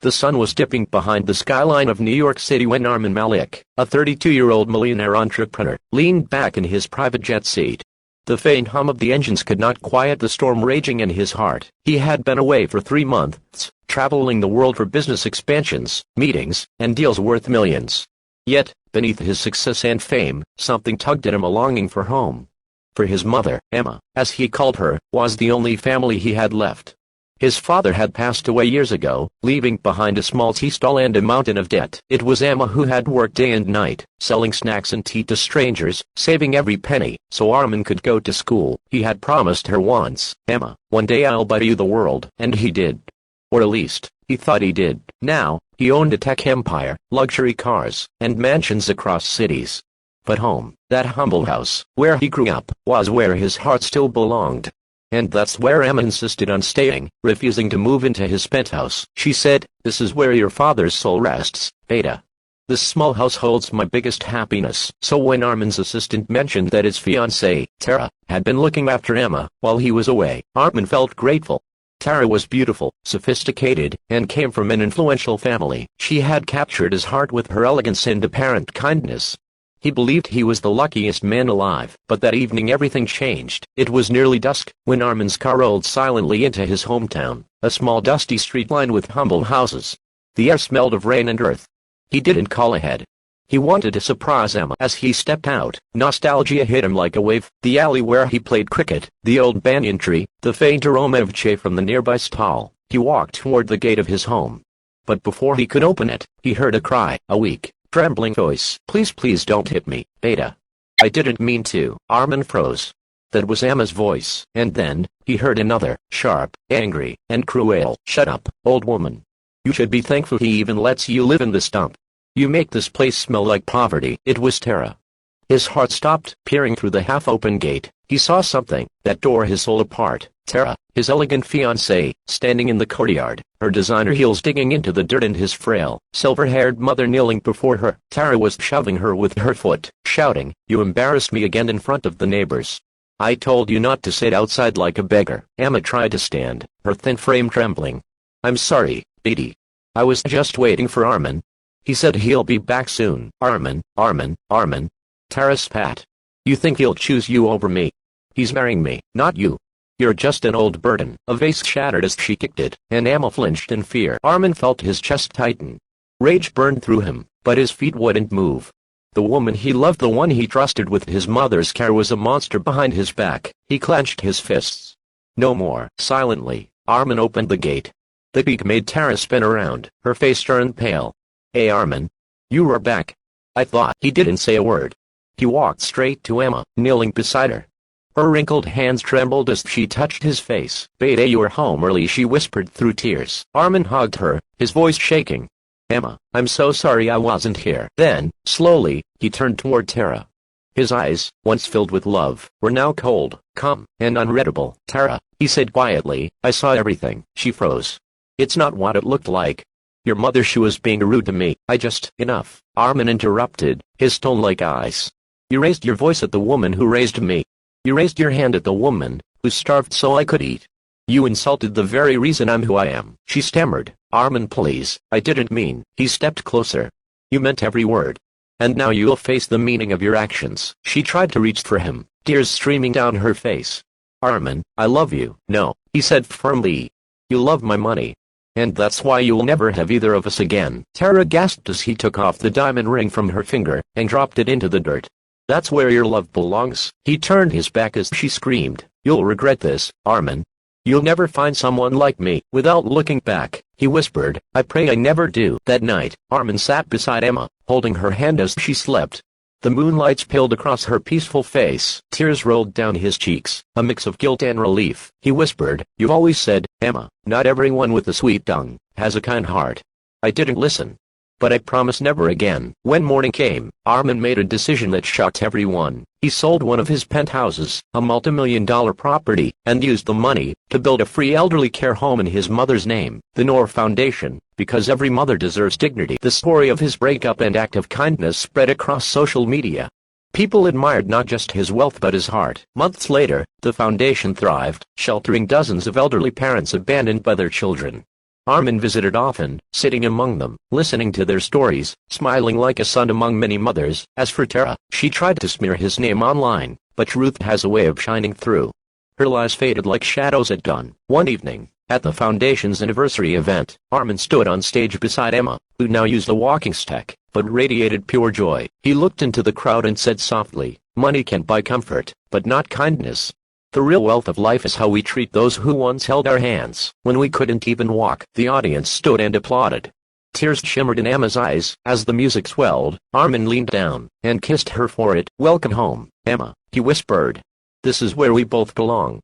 The sun was dipping behind the skyline of New York City when Armin Malik, a 32-year-old millionaire entrepreneur, leaned back in his private jet seat. The faint hum of the engines could not quiet the storm raging in his heart. He had been away for 3 months, traveling the world for business expansions, meetings, and deals worth millions. Yet, beneath his success and fame, something tugged at him, a longing for home. For his mother, Emma, as he called her, was the only family he had left. His father had passed away years ago, leaving behind a small tea stall and a mountain of debt. It was Emma who had worked day and night, selling snacks and tea to strangers, saving every penny, so Armin could go to school. He had promised her once, "Emma, one day I'll buy you the world," and he did. Or at least, he thought he did. Now, he owned a tech empire, luxury cars, and mansions across cities. But home, that humble house, where he grew up, was where his heart still belonged. And that's where Emma insisted on staying, refusing to move into his penthouse. She said, "This is where your father's soul rests, Beta. This small house holds my biggest happiness." So when Armin's assistant mentioned that his fiancée, Tara, had been looking after Emma while he was away, Armin felt grateful. Tara was beautiful, sophisticated, and came from an influential family. She had captured his heart with her elegance and apparent kindness. He believed he was the luckiest man alive. But that evening everything changed. It was nearly dusk when Armin's car rolled silently into his hometown, a small dusty street lined with humble houses. The air smelled of rain and earth. He didn't call ahead. He wanted to surprise Emma. As he stepped out, nostalgia hit him like a wave. The alley where he played cricket, the old banyan tree, the faint aroma of chai from the nearby stall. He walked toward the gate of his home. But before he could open it, he heard a cry, a weak, trembling voice. "Please, please don't hit me, Beta. I didn't mean to." Armin froze. That was Emma's voice. And then, he heard another, sharp, angry, and cruel. "Shut up, old woman. You should be thankful he even lets you live in this dump. You make this place smell like poverty." It was Tara. His heart stopped. Peering through the half-open gate, he saw something that tore his soul apart. Tara, his elegant fiancée, standing in the courtyard, her designer heels digging into the dirt and his frail, silver-haired mother kneeling before her. Tara was shoving her with her foot, shouting, "You embarrassed me again in front of the neighbors. I told you not to sit outside like a beggar." Emma tried to stand, her thin frame trembling. "I'm sorry, Biddy. I was just waiting for Armin. He said he'll be back soon." "Armin, Armin, Armin." Tara spat. "You think he'll choose you over me? He's marrying me, not you. You're just an old burden." A vase shattered as she kicked it, and Emma flinched in fear. Armin felt his chest tighten. Rage burned through him, but his feet wouldn't move. The woman he loved, the one he trusted with his mother's care, was a monster behind his back. He clenched his fists. "No more." Silently, Armin opened the gate. The beak made Tara spin around, her face turned pale. "Hey Armin. You were back. I thought." He didn't say a word. He walked straight to Emma, kneeling beside her. Her wrinkled hands trembled as she touched his face. "Beta, you were home early," she whispered through tears. Armin hugged her, his voice shaking. "Emma, I'm so sorry I wasn't here." Then, slowly, he turned toward Tara. His eyes, once filled with love, were now cold, calm, and unreadable. "Tara," he said quietly, "I saw everything." She froze. "It's not what it looked like. Your mother, she was being rude to me. I just..." "Enough," Armin interrupted, his tone like ice. "You raised your voice at the woman who raised me. You raised your hand at the woman who starved so I could eat. You insulted the very reason I'm who I am." She stammered. "Armin, please, I didn't mean." He stepped closer. "You meant every word. And now you'll face the meaning of your actions." She tried to reach for him, tears streaming down her face. "Armin, I love you." "No," he said firmly. "You love my money. And that's why you'll never have either of us again." Tara gasped as he took off the diamond ring from her finger and dropped it into the dirt. "That's where your love belongs." He turned his back as she screamed, "You'll regret this, Armin. You'll never find someone like me." Without looking back, he whispered, "I pray I never do." That night, Armin sat beside Emma, holding her hand as she slept. The moonlight spilled across her peaceful face. Tears rolled down his cheeks, a mix of guilt and relief. He whispered, "You've always said, Emma, not everyone with a sweet tongue has a kind heart." I didn't listen. But I promise never again. When morning came, Armin made a decision that shocked everyone. He sold one of his penthouses, a multi-million-dollar property, and used the money to build a free elderly care home in his mother's name, the Noor Foundation, because every mother deserves dignity. The story of his breakup and act of kindness spread across social media. People admired not just his wealth but his heart. Months later, the foundation thrived, sheltering dozens of elderly parents abandoned by their children. Armin visited often, sitting among them, listening to their stories, smiling like a son among many mothers. As for Tara, she tried to smear his name online, but truth has a way of shining through. Her lies faded like shadows at dawn. One evening, at the Foundation's anniversary event, Armin stood on stage beside Emma, who now used a walking stick, but radiated pure joy. He looked into the crowd and said softly, "Money can buy comfort, but not kindness. The real wealth of life is how we treat those who once held our hands when we couldn't even walk." The audience stood and applauded. Tears shimmered in Emma's eyes. As the music swelled, Armin leaned down and kissed her forehead. "Welcome home, Emma," he whispered. "This is where we both belong."